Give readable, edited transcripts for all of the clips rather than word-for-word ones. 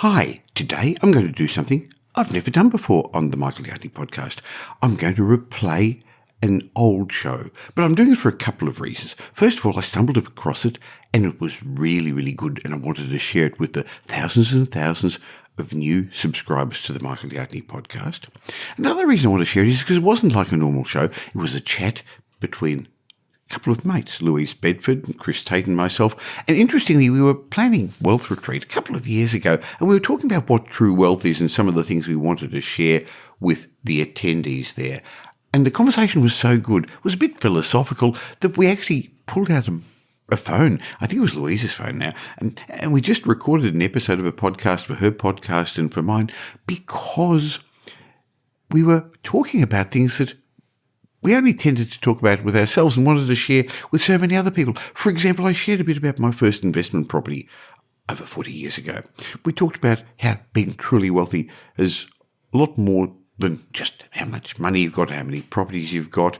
Hi, today I'm going to do something I've never done before on the Michael Yardney podcast. I'm going to replay an old show, but I'm doing it for a couple of reasons. First of all, I stumbled across it and it was really, really good, and I wanted to share it with the thousands and thousands of new subscribers to the Michael Yardney podcast. Another reason I want to share it is because it wasn't like a normal show. It was a chat between couple of mates, Louise, Bedford and Tate and myself. And interestingly, we were planning Wealth Retreat a couple of years ago, and we were talking about what true wealth is and some of the things we wanted to share with the attendees there. And the conversation was so good, it was a bit philosophical, that we actually pulled out a phone. I think it was Louise's phone now. And we just recorded an episode of a podcast for her podcast and for mine, because we were talking about things that we only tended to talk about with ourselves and wanted to share with so many other people. For example, I shared a bit about my first investment property over 40 years ago. We talked about how being truly wealthy is a lot more than just how much money you've got, how many properties you've got.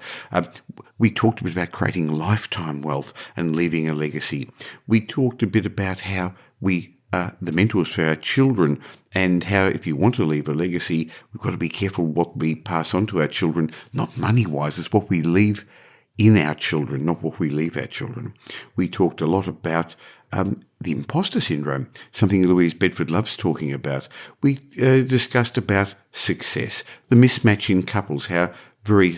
We talked a bit about creating lifetime wealth and leaving a legacy. We talked a bit about how we are the mentors for our children, and how if you want to leave a legacy, we've got to be careful what we pass on to our children, not money-wise. It's what we leave in our children, not what we leave our children. We talked a lot about the imposter syndrome, something Louise Bedford loves talking about. We discussed about success, the mismatch in couples, how very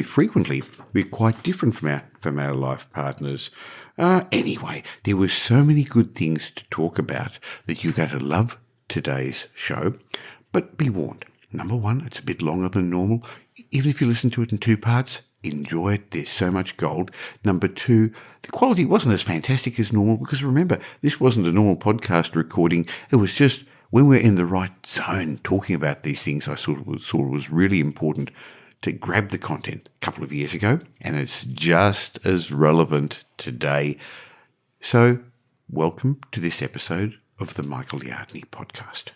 frequently we're quite different from our life partners. Anyway, there were so many good things to talk about that you're going to love today's show. But be warned, number one, it's a bit longer than normal. Even if you listen to it in two parts, enjoy it. There's so much gold. Number two, the quality wasn't as fantastic as normal, because remember, this wasn't a normal podcast recording. It was just when we're in the right zone talking about these things, I thought it was really important to grab the content a couple of years ago, and it's just as relevant today. So, welcome to this episode of the Michael Yardney podcast.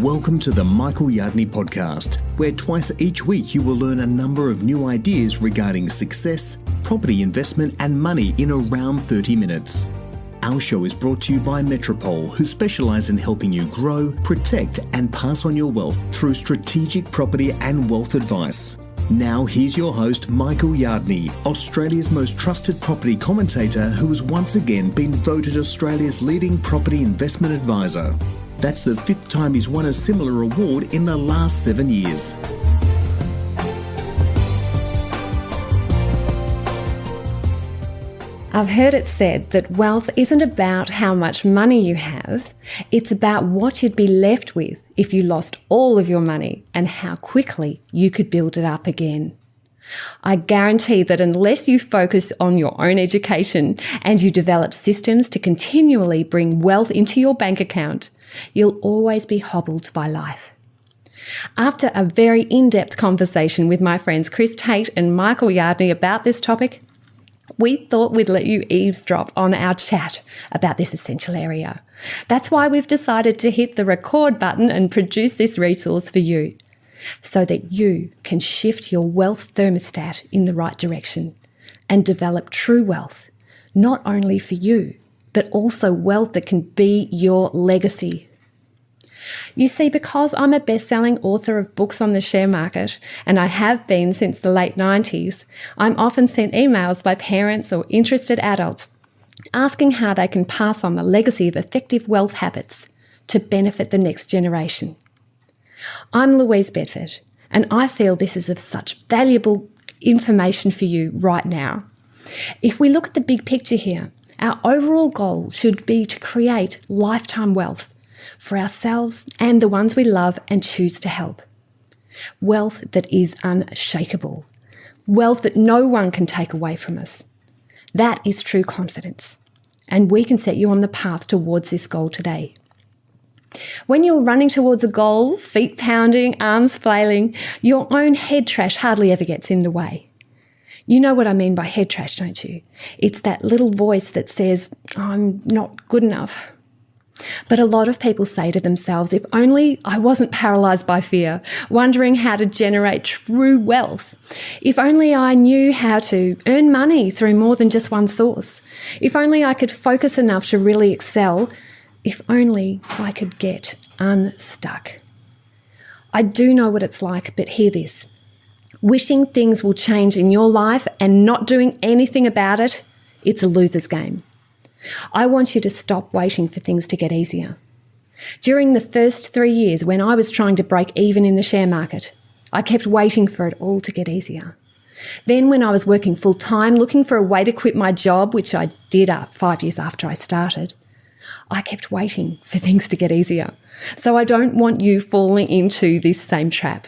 Welcome to the Michael Yardney podcast, where twice each week you will learn a number of new ideas regarding success, property investment and money in around 30 minutes. Our show is brought to you by Metropole, who specialise in helping you grow, protect and pass on your wealth through strategic property and wealth advice. Now here's your host, Michael Yardney, Australia's most trusted property commentator, who has once again been voted Australia's leading property investment advisor. That's the fifth time he's won a similar award in the last 7 years. I've heard it said that wealth isn't about how much money you have, it's about what you'd be left with if you lost all of your money and how quickly you could build it up again. I guarantee that unless you focus on your own education and you develop systems to continually bring wealth into your bank account, you'll always be hobbled by life. After a very in-depth conversation with my friends Tate and Michael Yardney about this topic, we thought we'd let you eavesdrop on our chat about this essential area. That's why we've decided to hit the record button and produce this resource for you, so that you can shift your wealth thermostat in the right direction and develop true wealth, not only for you, but also wealth that can be your legacy. You see, because I'm a best-selling author of books on the share market, and I have been since the late 90s, I'm often sent emails by parents or interested adults asking how they can pass on the legacy of effective wealth habits to benefit the next generation. I'm Louise Bedford, and I feel this is of such valuable information for you right now. If we look at the big picture here, our overall goal should be to create lifetime wealth for ourselves and the ones we love and choose to help. Wealth that is unshakable. Wealth that no one can take away from us. That is true confidence. And we can set you on the path towards this goal today. When you're running towards a goal, feet pounding, arms flailing, your own head trash hardly ever gets in the way. You know what I mean by head trash, don't you? It's that little voice that says, I'm not good enough. But a lot of people say to themselves, if only I wasn't paralysed by fear, wondering how to generate true wealth. If only I knew how to earn money through more than just one source. If only I could focus enough to really excel. If only I could get unstuck. I do know what it's like, but hear this. Wishing things will change in your life and not doing anything about it, it's a loser's game. I want you to stop waiting for things to get easier. During the first 3 years when I was trying to break even in the share market, I kept waiting for it all to get easier. Then when I was working full-time, looking for a way to quit my job, which I did 5 years after I started, I kept waiting for things to get easier. So I don't want you falling into this same trap.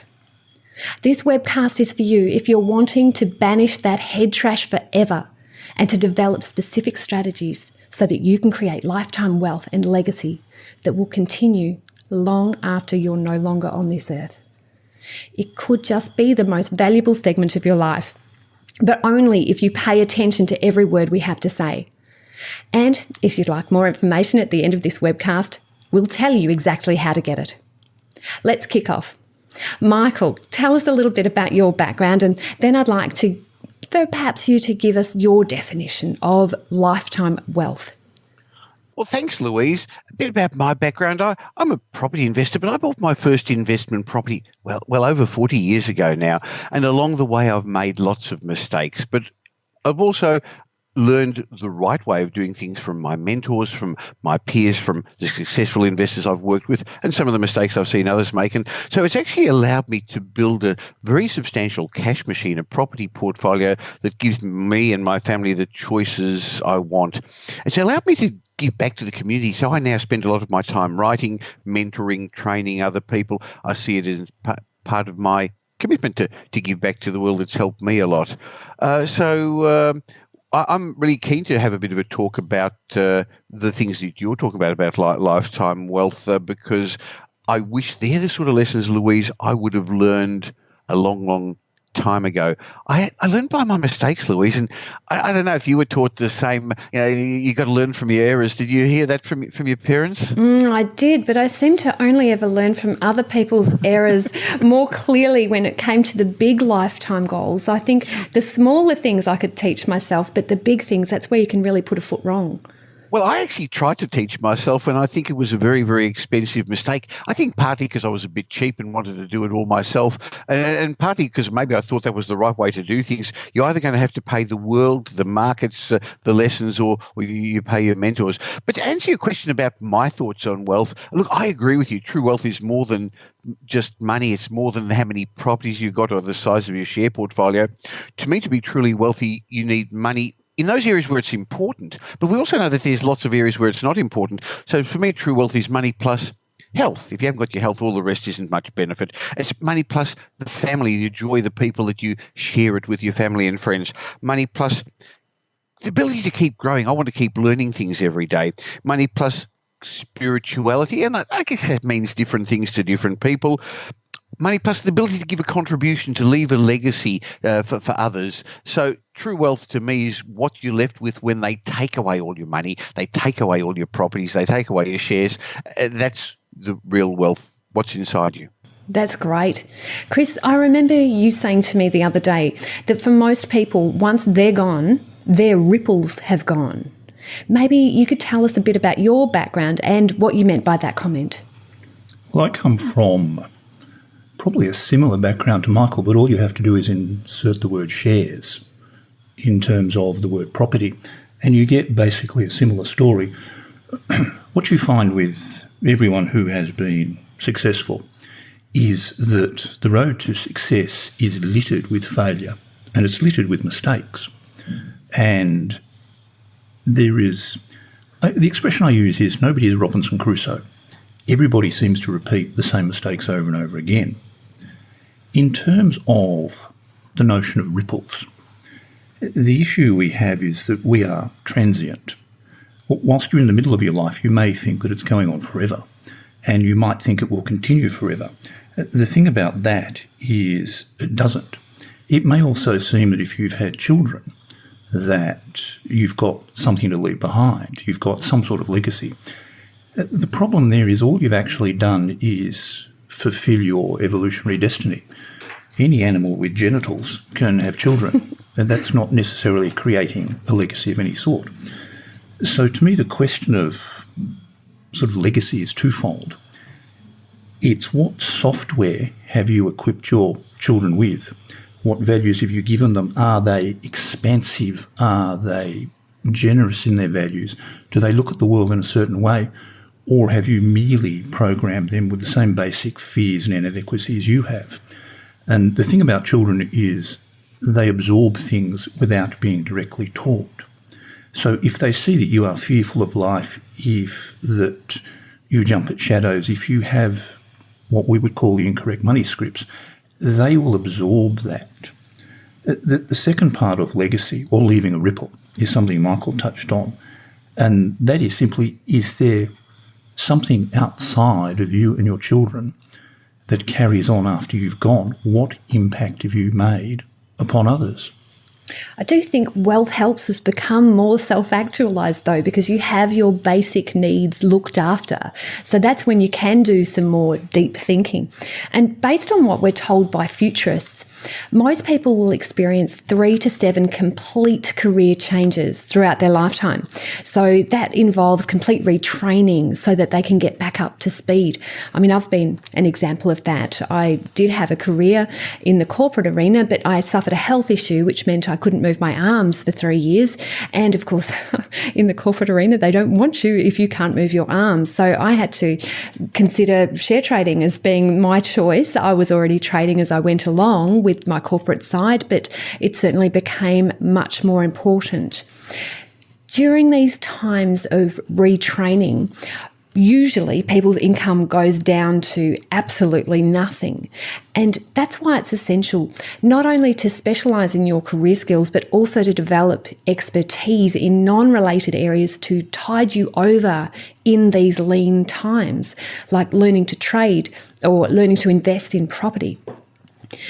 This webcast is for you if you're wanting to banish that head trash forever and to develop specific strategies so that you can create lifetime wealth and legacy that will continue long after you're no longer on this earth. It could just be the most valuable segment of your life, but only if you pay attention to every word we have to say. And if you'd like more information at the end of this webcast, we'll tell you exactly how to get it. Let's kick off. Michael, tell us a little bit about your background, and then I'd like for perhaps you to give us your definition of lifetime wealth. Well, thanks, Louise. A bit about my background. I'm a property investor, but I bought my first investment property, well over 40 years ago now. And along the way, I've made lots of mistakes, but I've also learned the right way of doing things from my mentors, from my peers, from the successful investors I've worked with, and some of the mistakes I've seen others make. And so it's actually allowed me to build a very substantial cash machine, a property portfolio that gives me and my family the choices I want. It's allowed me to give back to the community. So I now spend a lot of my time writing, mentoring, training other people. I see it as part of my commitment to give back to the world. It's helped me a lot. I'm really keen to have a bit of a talk about the things that you're talking about lifetime wealth, because I wish they're the sort of lessons, Louise, I would have learned a long, long time ago. I learned by my mistakes, Louise, and I don't know if you were taught the same. You got to learn from your errors. Did you hear that from your parents? I did, but I seem to only ever learn from other people's errors more clearly when it came to the big lifetime goals. I think the smaller things I could teach myself, but the big things, that's where you can really put a foot wrong. Well, I actually tried to teach myself, and I think it was a very, very expensive mistake. I think partly because I was a bit cheap and wanted to do it all myself, and partly because maybe I thought that was the right way to do things. You're either going to have to pay the world, the markets, the lessons, or you pay your mentors. But to answer your question about my thoughts on wealth, look, I agree with you. True wealth is more than just money. It's more than how many properties you've got or the size of your share portfolio. To me, to be truly wealthy, you need money in those areas where it's important, but we also know that there's lots of areas where it's not important. So for me, true wealth is money plus health. If you haven't got your health, all the rest isn't much benefit. It's money plus the family, the joy, the people that you share it with, your family and friends. Money plus the ability to keep growing. I want to keep learning things every day. Money plus spirituality, and I guess that means different things to different people. Money plus the ability to give a contribution, to leave a legacy for others. So true wealth to me is what you're left with when they take away all your money, they take away all your properties, they take away your shares. That's the real wealth, what's inside you. That's great. Chris, I remember you saying to me the other day that for most people, once they're gone, their ripples have gone. Maybe you could tell us a bit about your background and what you meant by that comment. Well, I come from probably a similar background to Michael, but all you have to do is insert the word shares in terms of the word property, and you get basically a similar story. What you find with everyone who has been successful is that the road to success is littered with failure, and it's littered with mistakes. And there is, the expression I use is, nobody is Robinson Crusoe. Everybody seems to repeat the same mistakes over and over again. In terms of the notion of ripples, the issue we have is that we are transient. Whilst you're in the middle of your life, you may think that it's going on forever, and you might think it will continue forever. The thing about that is it doesn't. It may also seem that if you've had children, that you've got something to leave behind, you've got some sort of legacy. The problem there is all you've actually done is fulfill your evolutionary destiny. Any animal with genitals can have children, and that's not necessarily creating a legacy of any sort. So to me, the question of sort of legacy is twofold. It's what software have you equipped your children with? What values have you given them? Are they expansive? Are they generous in their values? Do they look at the world in a certain way? Or have you merely programmed them with the same basic fears and inadequacies you have? And the thing about children is they absorb things without being directly taught. So if they see that you are fearful of life, if that you jump at shadows, if you have what we would call the incorrect money scripts, they will absorb that. The second part of legacy, or leaving a ripple, is something Michael touched on. And that is simply, is there something outside of you and your children that carries on after you've gone? What impact have you made upon others? I do think wealth helps us become more self-actualised, though, because you have your basic needs looked after. So that's when you can do some more deep thinking. And based on what we're told by futurists, most people will experience 3 to 7 complete career changes throughout their lifetime. So that involves complete retraining so that they can get back up to speed. I mean, I've been an example of that. I did have a career in the corporate arena, but I suffered a health issue, which meant I couldn't move my arms for 3 years. And of course, in the corporate arena, they don't want you if you can't move your arms. So I had to consider share trading as being my choice. I was already trading as I went along with my corporate side, but it certainly became much more important. During these times of retraining, usually people's income goes down to absolutely nothing. And that's why it's essential not only to specialise in your career skills, but also to develop expertise in non-related areas to tide you over in these lean times, like learning to trade or learning to invest in property.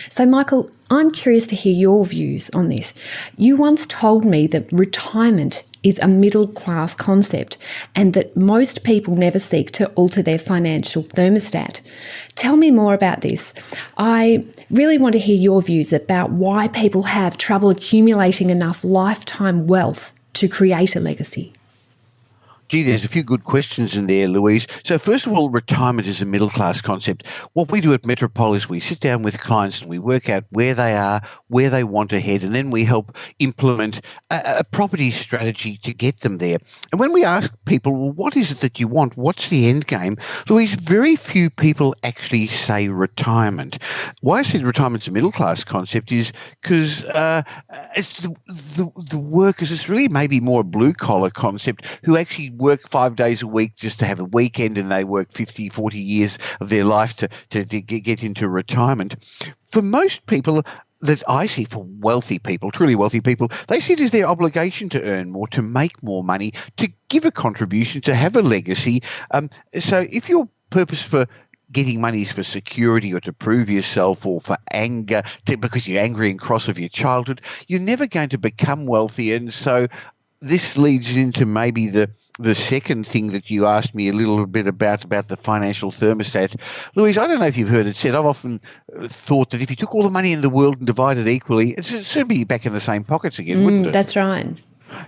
So, Michael, I'm curious to hear your views on this. You once told me that retirement is a middle-class concept and that most people never seek to alter their financial thermostat. Tell me more about this. I really want to hear your views about why people have trouble accumulating enough lifetime wealth to create a legacy. Gee, there's a few good questions in there, Louise. So first of all, retirement is a middle-class concept. What we do at Metropole is we sit down with clients and we work out where they are, where they want to head, and then we help implement a property strategy to get them there. And when we ask people, well, what is it that you want? What's the end game? Louise, very few people actually say retirement. Why I said retirement's a middle-class concept is because it's the workers, it's really maybe more a blue-collar concept who actually work 5 days a week just to have a weekend, and they work 50, 40 years of their life to get into retirement. For most people that I see, for wealthy people, truly wealthy people, they see it as their obligation to earn more, to make more money, to give a contribution, to have a legacy. So if your purpose for getting money is for security or to prove yourself or for anger, because you're angry and cross of your childhood, you're never going to become wealthy. And so this leads into maybe the second thing that you asked me a little bit about the financial thermostat. Louise, I don't know if you've heard it said, I've often thought that if you took all the money in the world and divided it equally, it'd soon be back in the same pockets again, wouldn't it? That's right.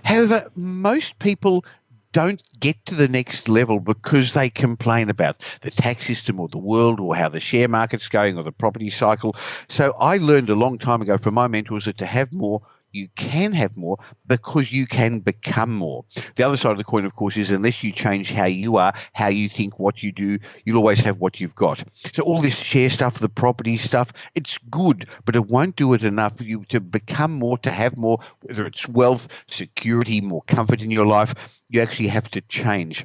However, most people don't get to the next level because they complain about the tax system or the world or how the share market's going or the property cycle. So I learned a long time ago from my mentors that to have more, you can have more because you can become more. The other side of the coin, of course, is unless you change how you are, how you think, what you do, you'll always have what you've got. So all this share stuff, the property stuff, it's good, but it won't do it enough for you to become more, to have more, whether it's wealth, security, more comfort in your life. You actually have to change.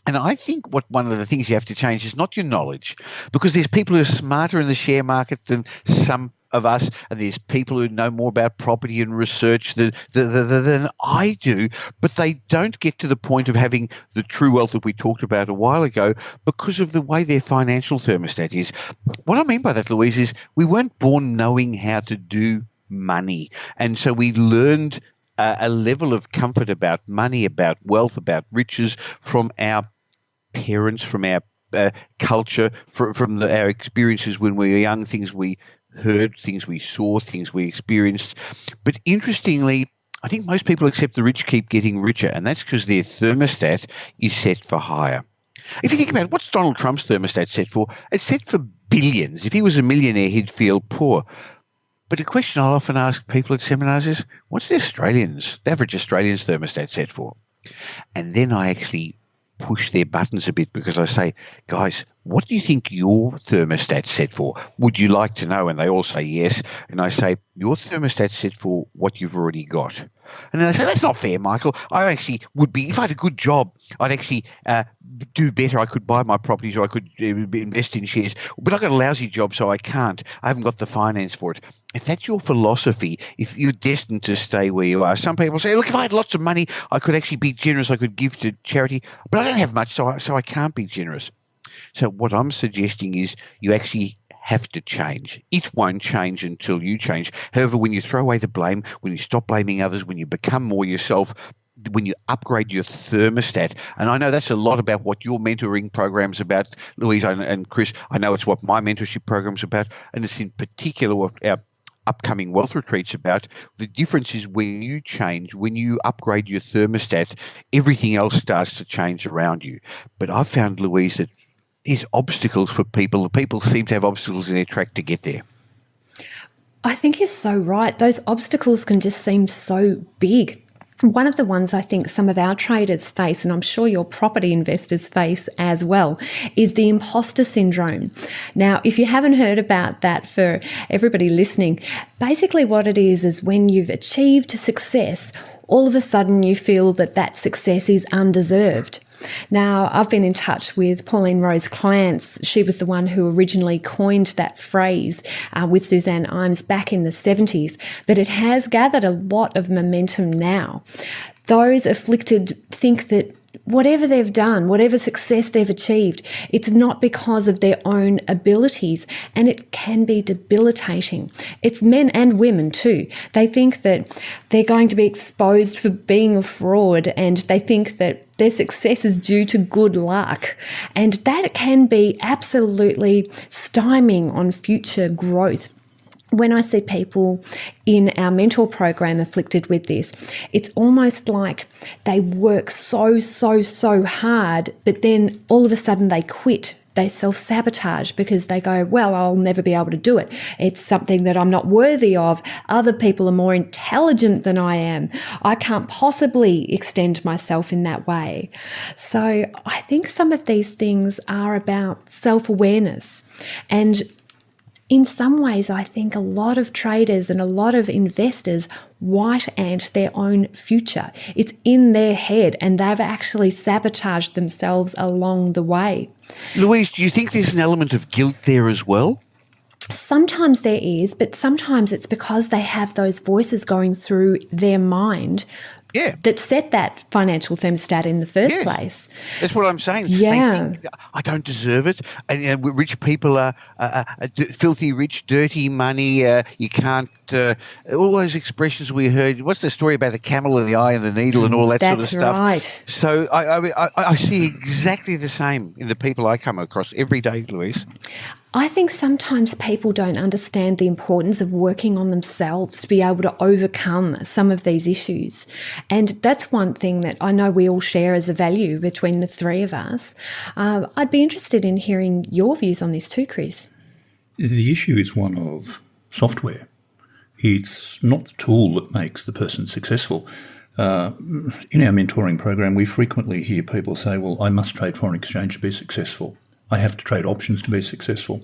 And I think one of the things you have to change is not your knowledge, because there's people who are smarter in the share market than some of us, and there's people who know more about property and research than I do, but they don't get to the point of having the true wealth that we talked about a while ago because of the way their financial thermostat is. What I mean by that, Louise, is we weren't born knowing how to do money, and so we learned a level of comfort about money, about wealth, about riches from our parents, from our culture, from our experiences when we were young, things we heard, things we saw, things we experienced. But interestingly, I think most people accept the rich keep getting richer, and that's because their thermostat is set for higher. If you think about it, what's Donald Trump's thermostat set for? It's set for billions. If he was a millionaire, he'd feel poor. But the question I'll often ask people at seminars is, what's the average Australian's thermostat set for? And then I actually push their buttons a bit, because I say, guys, what do you think your thermostat's set for? Would you like to know? And they all say yes. And I say, your thermostat's set for what you've already got. And then they say, that's not fair, Michael. I actually would be, if I had a good job, I'd actually do better. I could buy my properties, or I could invest in shares. But I've got a lousy job, so I can't. I haven't got the finance for it. If that's your philosophy, if you're destined to stay where you are, some people say, look, if I had lots of money, I could actually be generous. I could give to charity, but I don't have much, so I can't be generous. So what I'm suggesting is you actually have to change. It won't change until you change. However, when you throw away the blame, when you stop blaming others, when you become more yourself, when you upgrade your thermostat, and I know that's a lot about what your mentoring program's about, Louise and Chris. I know it's what my mentorship program's about, and it's in particular what our upcoming wealth retreat's about. The difference is when you change, when you upgrade your thermostat, everything else starts to change around you. But I've found, Louise, that there's obstacles for people. The people seem to have obstacles in their track to get there. I think you're so right. Those obstacles can just seem so big. One of the ones I think some of our traders face, and I'm sure your property investors face as well, is the imposter syndrome. Now, if you haven't heard about that, for everybody listening, basically what it is when you've achieved success, all of a sudden you feel that that success is undeserved. Now, I've been in touch with Pauline Rose Clance. She was the one who originally coined that phrase with Suzanne Imes back in the 70s, but it has gathered a lot of momentum now. Those afflicted think that whatever they've done, whatever success they've achieved, it's not because of their own abilities, and it can be debilitating. It's men and women too. They think that they're going to be exposed for being a fraud, and they think that their success is due to good luck. And that can be absolutely stymieing on future growth. When I see people in our mentor program afflicted with this, it's almost like they work so hard, but then all of a sudden they quit. They self-sabotage because they go, well, I'll never be able to do it. It's something that I'm not worthy of. Other people are more intelligent than I am. I can't possibly extend myself in that way. So I think some of these things are about self-awareness. And in some ways, I think a lot of traders and a lot of investors white ant their own future. It's in their head, and they've actually sabotaged themselves along the way. Louise, do you think there's an element of guilt there as well? Sometimes there is, but sometimes it's because they have those voices going through their mind that set that financial thermostat in the first place. That's what I'm saying. Yeah. They think, I don't deserve it. And rich people are filthy rich, dirty money. You can't, all those expressions we heard. What's the story about the camel and the eye and the needle and all that sort of stuff? That's right. So I see exactly the same in the people I come across every day, Louise. I think sometimes people don't understand the importance of working on themselves to be able to overcome some of these issues. And that's one thing that I know we all share as a value between the three of us. I'd be interested in hearing your views on this too, Chris. The issue is one of software. It's not the tool that makes the person successful. In our mentoring program, we frequently hear people say, well, I must trade foreign exchange to be successful. I have to trade options to be successful.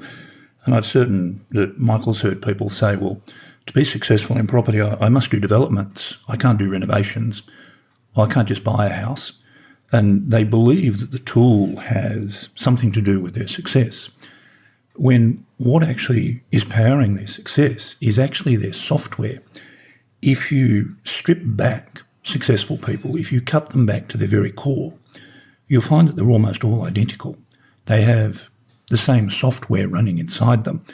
And I'm certain that Michael's heard people say, well, to be successful in property, I must do developments. I can't do renovations. I can't just buy a house. And they believe that the tool has something to do with their success, when what actually is powering their success is actually their software. If you strip back successful people, if you cut them back to their very core, you'll find that they're almost all identical. They have the same software running inside them.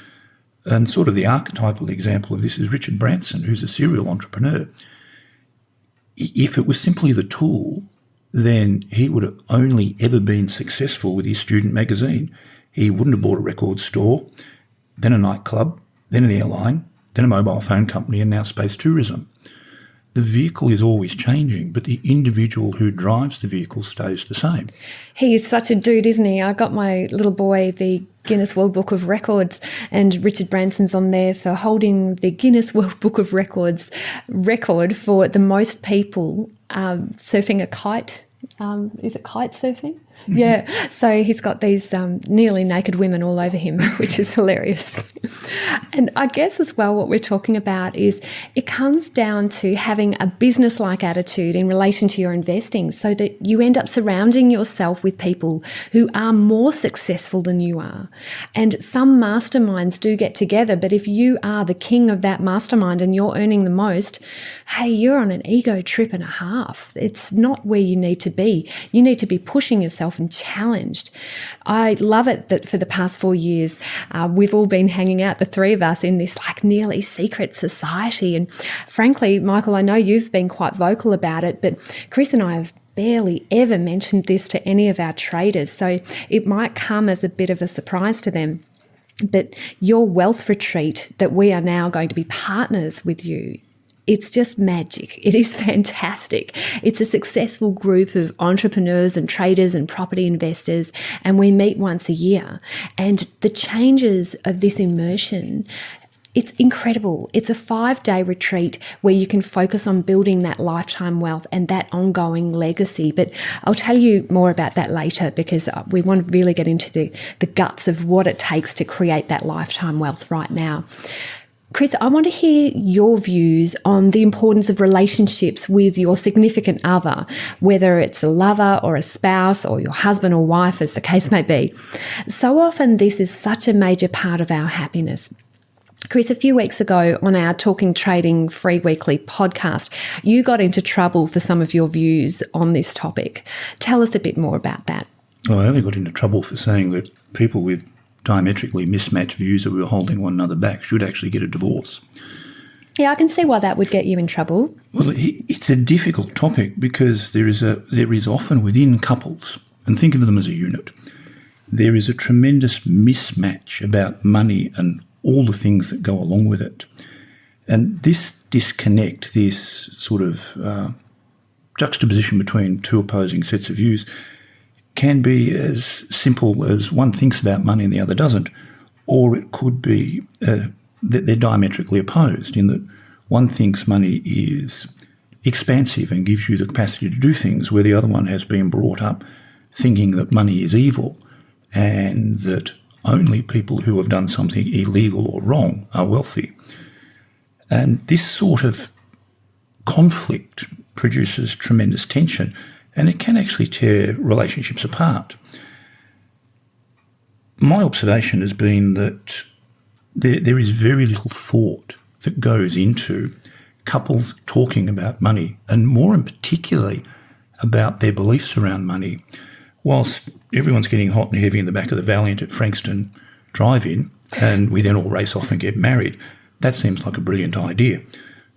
And sort of the archetypal example of this is Richard Branson, who's a serial entrepreneur. If it was simply the tool, then he would have only ever been successful with his student magazine. He wouldn't have bought a record store, then a nightclub, then an airline, then a mobile phone company, and now space tourism. The vehicle is always changing, but the individual who drives the vehicle stays the same. He is such a dude, isn't he? I got my little boy the Guinness World Book of Records, and Richard Branson's on there for holding the Guinness World Book of Records record for the most people surfing a kite. Is it kite surfing? Yeah. So he's got these nearly naked women all over him, which is hilarious. And I guess as well what we're talking about is it comes down to having a business-like attitude in relation to your investing so that you end up surrounding yourself with people who are more successful than you are. And some masterminds do get together, but if you are the king of that mastermind and you're earning the most, hey, you're on an ego trip and a half. It's not where you need to be. You need to be pushing yourself and challenged. I love it that for the past 4 years, we've all been hanging out, the three of us, in this like nearly secret society. And frankly, Michael, I know you've been quite vocal about it, but Chris and I have barely ever mentioned this to any of our traders. So it might come as a bit of a surprise to them. But your wealth retreat that we are now going to be partners with you, it's just magic. It is fantastic. It's a successful group of entrepreneurs and traders and property investors, and we meet once a year. And the changes of this immersion, it's incredible. It's a 5-day retreat where you can focus on building that lifetime wealth and that ongoing legacy. But I'll tell you more about that later because we want to really get into the guts of what it takes to create that lifetime wealth right now. Chris, I want to hear your views on the importance of relationships with your significant other, whether it's a lover or a spouse or your husband or wife, as the case may be. So often this is such a major part of our happiness. Chris, a few weeks ago on our Talking Trading Free Weekly podcast, you got into trouble for some of your views on this topic. Tell us a bit more about that. Well, I only got into trouble for saying that people with diametrically mismatched views that we were holding one another back should actually get a divorce. Yeah, I can see why that would get you in trouble. Well, it's a difficult topic because there is often within couples, and think of them as a unit, there is a tremendous mismatch about money and all the things that go along with it. And this disconnect, this sort of juxtaposition between two opposing sets of views can be as simple as one thinks about money and the other doesn't, or it could be that they're diametrically opposed in that one thinks money is expansive and gives you the capacity to do things, where the other one has been brought up thinking that money is evil and that only people who have done something illegal or wrong are wealthy. And this sort of conflict produces tremendous tension, and it can actually tear relationships apart. My observation has been that there is very little thought that goes into couples talking about money, and more in particularly about their beliefs around money. Whilst everyone's getting hot and heavy in the back of the Valiant at Frankston Drive-In, and we then all race off and get married, that seems like a brilliant idea.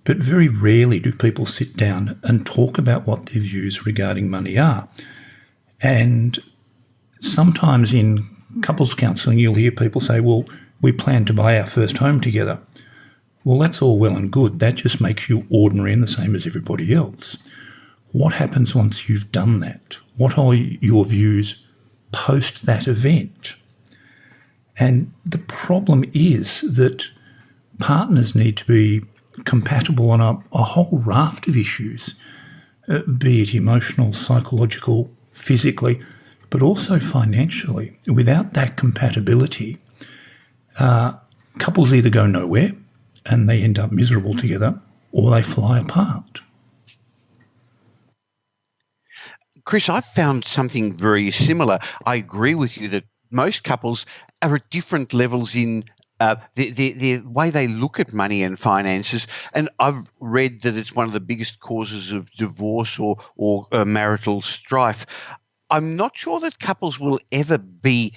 But very rarely do people sit down and talk about what their views regarding money are. And sometimes in couples counselling, you'll hear people say, well, we plan to buy our first home together. Well, that's all well and good. That just makes you ordinary and the same as everybody else. What happens once you've done that? What are your views post that event? And the problem is that partners need to be compatible on a whole raft of issues, be it emotional, psychological, physically, but also financially. Without that compatibility, couples either go nowhere and they end up miserable together, or they fly apart. Chris, I've found something very similar. I agree with you that most couples are at different levels in the way they look at money and finances, and I've read that it's one of the biggest causes of divorce or marital strife. I'm not sure that couples will ever be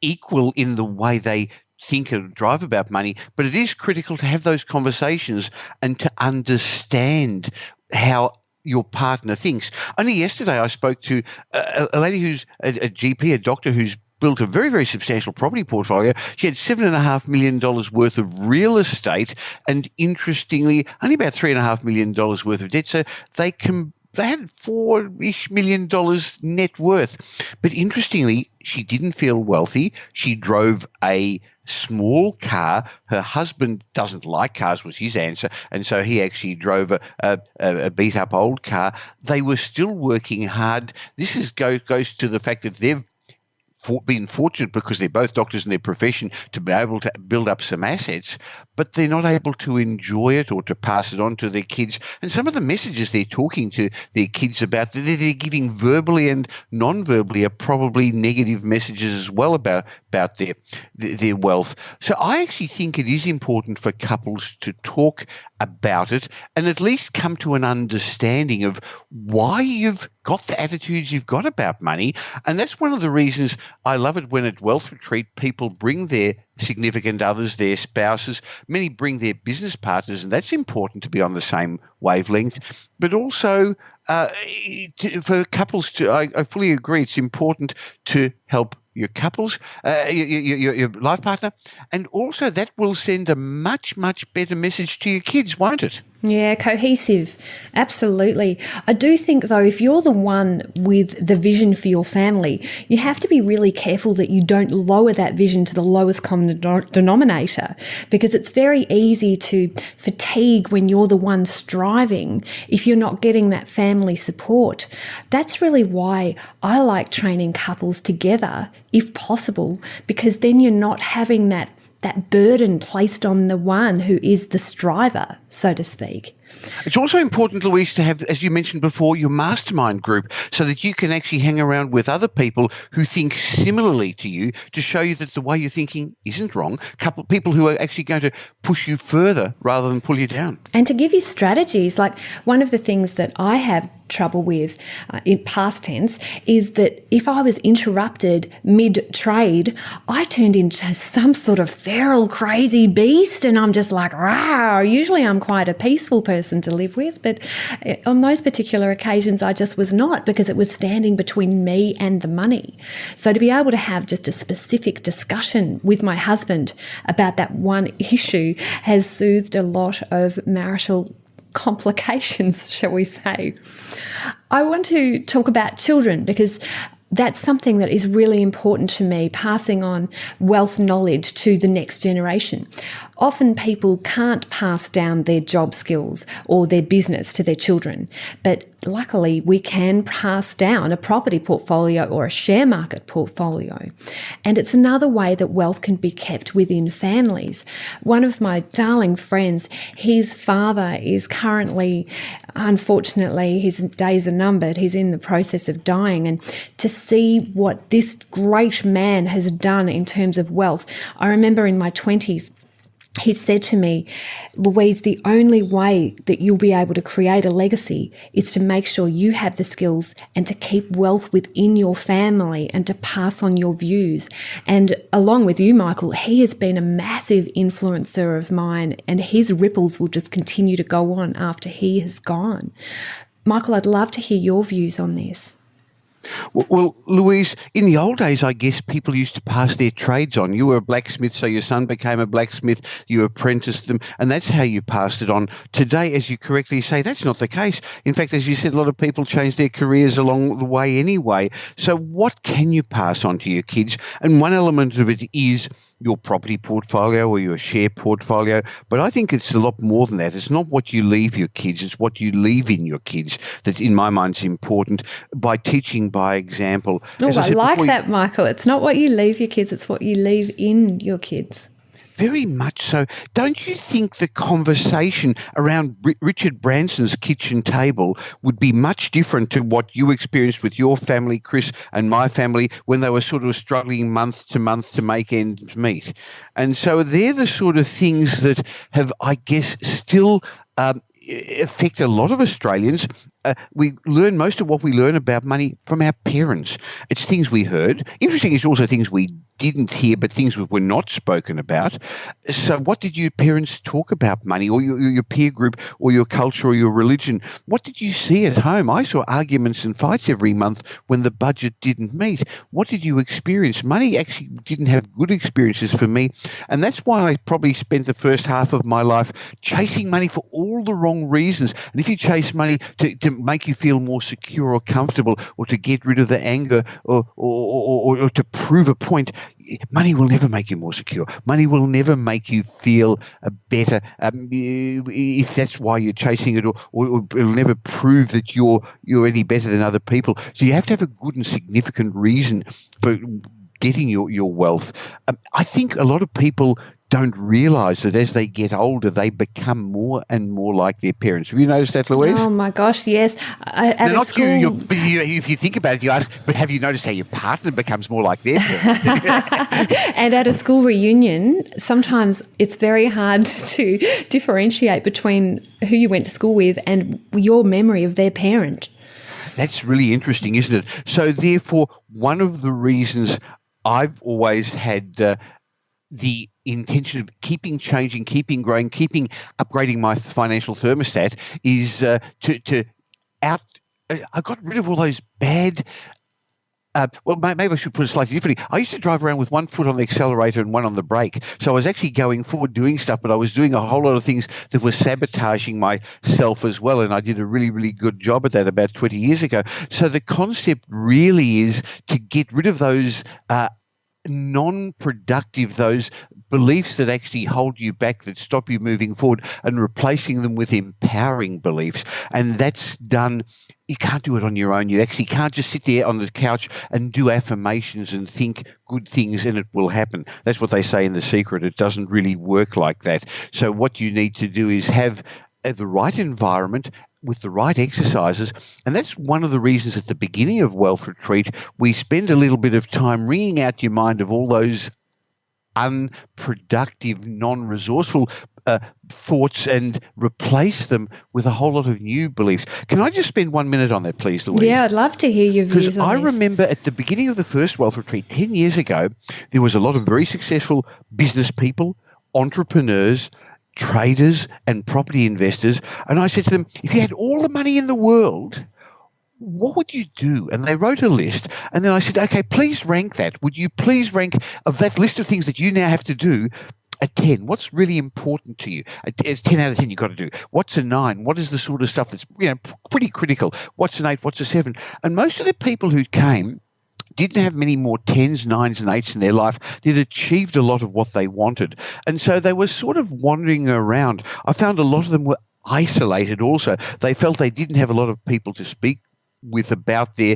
equal in the way they think and drive about money, but it is critical to have those conversations and to understand how your partner thinks. Only yesterday I spoke to a lady who's a GP, a doctor who's built a very, very substantial property portfolio. She had $7.5 million worth of real estate and, interestingly, only about $3.5 million worth of debt. So they had $4-ish million net worth. But interestingly, she didn't feel wealthy. She drove a small car. Her husband doesn't like cars, was his answer, and so he actually drove a beat-up old car. They were still working hard. This goes to the fact that they've been fortunate because they're both doctors in their profession to be able to build up some assets, but they're not able to enjoy it or to pass it on to their kids. And some of the messages they're talking to their kids about, that they're giving verbally and non-verbally, are probably negative messages as well about their wealth. So I actually think it is important for couples to talk about it and at least come to an understanding of why you've got the attitudes you've got about money. And that's one of the reasons I love it when at Wealth Retreat people bring their significant others, their spouses. Many bring their business partners, and that's important to be on the same wavelength. But also for couples I fully agree, it's important to help your couples, your life partner, and also that will send a much, much better message to your kids, won't it? Yeah, cohesive. Absolutely. I do think, though, if you're the one with the vision for your family, you have to be really careful that you don't lower that vision to the lowest common denominator, because it's very easy to fatigue when you're the one striving if you're not getting that family support. That's really why I like training couples together, if possible, because then you're not having that burden placed on the one who is the striver, so to speak. It's also important, Louise, to have, as you mentioned before, your mastermind group so that you can actually hang around with other people who think similarly to you to show you that the way you're thinking isn't wrong. People who are actually going to push you further rather than pull you down. And to give you strategies, like one of the things that I have trouble with in past tense is that if I was interrupted mid-trade, I turned into some sort of feral crazy beast, and I'm just like, rah. Usually I'm quite a peaceful person to live with, but on those particular occasions I just was not, because it was standing between me and the money. So to be able to have just a specific discussion with my husband about that one issue has soothed a lot of marital complications, shall we say. I want to talk about children, because that's something that is really important to me, passing on wealth knowledge to the next generation. Often people can't pass down their job skills or their business to their children, but luckily we can pass down a property portfolio or a share market portfolio. And it's another way that wealth can be kept within families. One of my darling friends, his father is currently, unfortunately, his days are numbered. He's in the process of dying. And to see what this great man has done in terms of wealth, I remember in my 20s, he said to me, Louise, the only way that you'll be able to create a legacy is to make sure you have the skills and to keep wealth within your family and to pass on your views. And along with you, Michael, he has been a massive influencer of mine, and his ripples will just continue to go on after he has gone. Michael, I'd love to hear your views on this. Well, Louise, in the old days, I guess people used to pass their trades on. You were a blacksmith, so your son became a blacksmith, you apprenticed them, and that's how you passed it on. Today, as you correctly say, that's not the case. In fact, as you said, a lot of people change their careers along the way anyway. So what can you pass on to your kids? And one element of it is your property portfolio or your share portfolio. But I think it's a lot more than that. It's not what you leave your kids, it's what you leave in your kids that, in my mind, is important, by teaching by example. Oh, I like that, Michael. It's not what you leave your kids, it's what you leave in your kids. Very much so. Don't you think the conversation around Richard Branson's kitchen table would be much different to what you experienced with your family, Chris, and my family when they were sort of struggling month to make ends meet? And so they're the sort of things that have, I guess, still affect a lot of Australians. we learn most of what we learn about money from our parents. It's things we heard. Interesting, it's also things we didn't hear, but things that were not spoken about. So what did your parents talk about money, or your peer group, or your culture, or your religion? What did you see at home? I saw arguments and fights every month when the budget didn't meet. What did you experience? Money actually didn't have good experiences for me, and that's why I probably spent the first half of my life chasing money for all the wrong reasons. And if you chase money to make you feel more secure or comfortable, or to get rid of the anger, or to prove a point, money will never make you more secure. Money will never make you feel better if that's why you're chasing it, or it'll never prove that you're any better than other people. So you have to have a good and significant reason for getting your wealth. I think a lot of people don't realise that as they get older, they become more and more like their parents. Have you noticed that, Louise? Oh my gosh, yes. At school, but if you think about it, you ask, but have you noticed how your partner becomes more like their parents? and at a school reunion, sometimes it's very hard to differentiate between who you went to school with and your memory of their parent. That's really interesting, isn't it? So therefore, one of the reasons I've always had the intention of keeping changing, keeping growing, keeping upgrading my financial thermostat is I got rid of all those bad. Well, maybe I should put it slightly differently. I used to drive around with one foot on the accelerator and one on the brake. So I was actually going forward doing stuff, but I was doing a whole lot of things that were sabotaging myself as well. And I did a really, really good job at that about 20 years ago. So the concept really is to get rid of those non-productive, those beliefs that actually hold you back, that stop you moving forward, and replacing them with empowering beliefs. And that's done. You can't do it on your own. You actually can't just sit there on the couch and do affirmations and think good things and it will happen. That's what they say in The Secret. It doesn't really work like that. So what you need to do is have the right environment with the right exercises. And that's one of the reasons at the beginning of Wealth Retreat, we spend a little bit of time wringing out your mind of all those unproductive, non-resourceful thoughts and replace them with a whole lot of new beliefs. Can I just spend 1 minute on that, please, Louise? Yeah, I'd love to hear your views on I this. remember at the beginning of the first Wealth Retreat 10 years ago, there was a lot of very successful business people, entrepreneurs, traders and property investors. And I said to them, if you had all the money in the world, what would you do? And they wrote a list. And then I said, okay, please rank that. Would you please rank of that list of things that you now have to do a 10? What's really important to you? It's 10 out of 10 you've got to do. What's a 9? What is the sort of stuff that's pretty critical? What's an 8? What's a 7? And most of the people who came didn't have many more 10s, 9s and 8s in their life. They'd achieved a lot of what they wanted. And so they were sort of wandering around. I found a lot of them were isolated also. They felt they didn't have a lot of people to speak with about their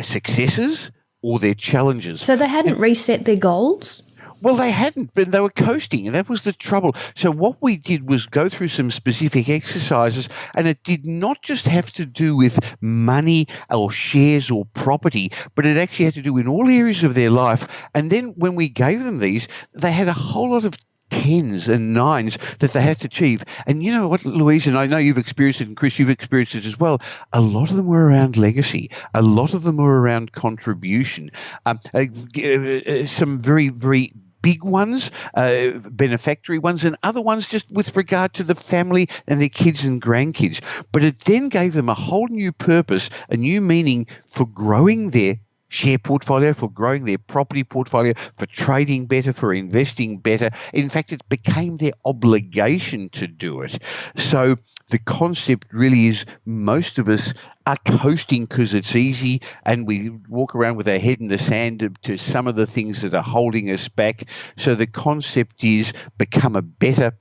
successes or their challenges. So they hadn't reset their goals? Well, they hadn't, but they were coasting, and that was the trouble. So what we did was go through some specific exercises, and it did not just have to do with money or shares or property, but it actually had to do in all areas of their life. And then when we gave them these, they had a whole lot of 10s and 9s that they had to achieve. And you know what, Louise, and I know you've experienced it, and Chris, you've experienced it as well, a lot of them were around legacy. A lot of them were around contribution. Some very, very big ones, benefactory ones, and other ones just with regard to the family and their kids and grandkids. But it then gave them a whole new purpose, a new meaning for growing their share portfolio, for growing their property portfolio, for trading better, for investing better. In fact, it became their obligation to do it. So the concept really is most of us are coasting because it's easy, and we walk around with our head in the sand to some of the things that are holding us back. So the concept is become a better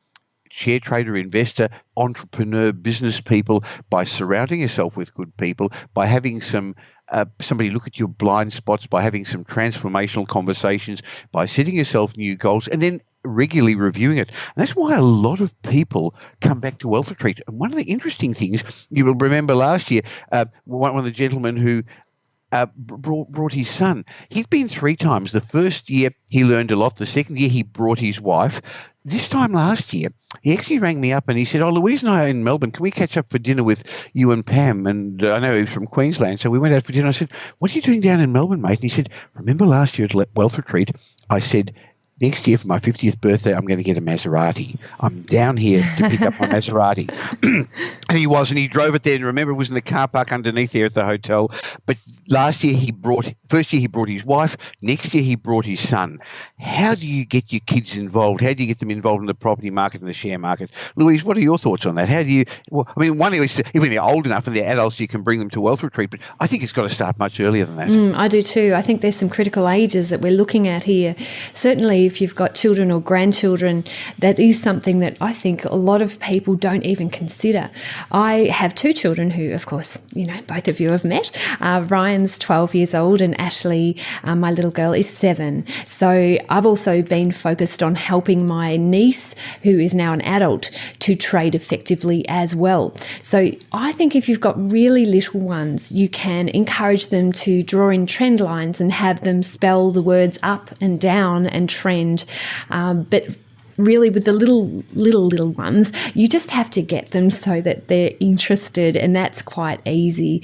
share trader, investor, entrepreneur, business people by surrounding yourself with good people, by having somebody look at your blind spots, by having some transformational conversations, by setting yourself new goals, and then regularly reviewing it. And that's why a lot of people come back to Wealth Retreat. And one of the interesting things, you will remember last year, one of the gentlemen who brought his son. He's been 3 times. The first year he learned a lot. The second year he brought his wife. this time last year, he actually rang me up and he said, "Oh, Louise and I are in Melbourne. Can we catch up for dinner with you and Pam?" And I know he's from Queensland, so we went out for dinner. I said, "What are you doing down in Melbourne, mate?" And he said, "Remember last year at Wealth Retreat, I said, next year for my 50th birthday, I'm going to get a Maserati. I'm down here to pick up my Maserati." And he was, and he drove it there. And remember, it was in the car park underneath there at the hotel. But first year he brought his wife. Next year he brought his son. How do you get your kids involved? How do you get them involved in the property market and the share market? Louise, what are your thoughts on that? How do you, well, I mean, one is even they're old enough and they're adults, you can bring them to Wealth Retreat, but I think it's got to start much earlier than that. I do too. I think there's some critical ages that we're looking at here. Certainly if you've got children or grandchildren, that is something that I think a lot of people don't even consider. I have two children who, of course, both of you have met. Ryan's 12 years old and Ashley, my little girl, is 7. So I've also been focused on helping my niece, who is now an adult, to trade effectively as well. So I think if you've got really little ones, you can encourage them to draw in trend lines and have them spell the words up and down and trend. But really with the little ones, you just have to get them so that they're interested, and that's quite easy.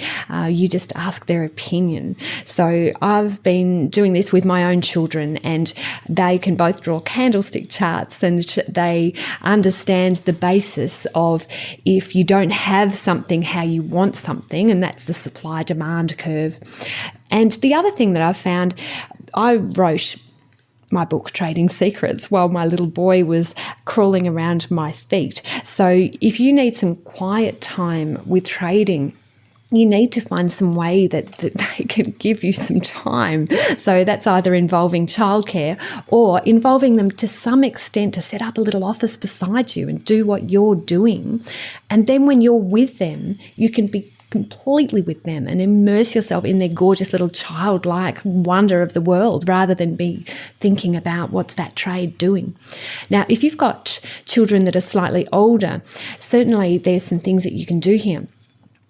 You just ask their opinion. So I've been doing this with my own children, and they can both draw candlestick charts, and they understand the basis of if you don't have something, how you want something, and that's the supply-demand curve. And the other thing that I've found, I wrote my book Trading Secrets while my little boy was crawling around my feet. So if you need some quiet time with trading, you need to find some way that they can give you some time. So that's either involving childcare or involving them to some extent to set up a little office beside you and do what you're doing. And then when you're with them, you can be completely with them and immerse yourself in their gorgeous little childlike wonder of the world rather than be thinking about what's that trade doing. Now, if you've got children that are slightly older, certainly there's some things that you can do here.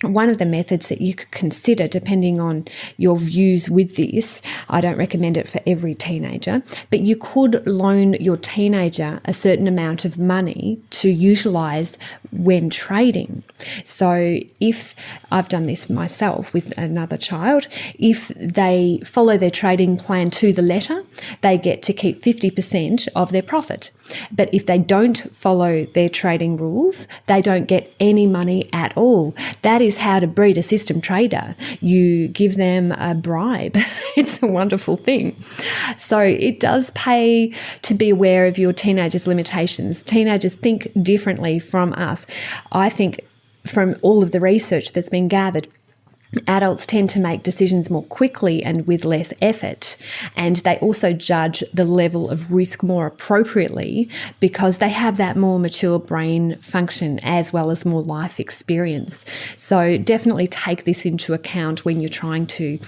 One of the methods that you could consider, depending on your views with this, I don't recommend it for every teenager, but you could loan your teenager a certain amount of money to utilise when trading. So if I've done this myself with another child, if they follow their trading plan to the letter, they get to keep 50% of their profit. But if they don't follow their trading rules, they don't get any money at all. That is how to breed a system trader. You give them a bribe. It's a wonderful thing. So it does pay to be aware of your teenagers' limitations. Teenagers think differently from us. I think from all of the research that's been gathered, adults tend to make decisions more quickly and with less effort, and they also judge the level of risk more appropriately because they have that more mature brain function as well as more life experience. So definitely take this into account when you're trying to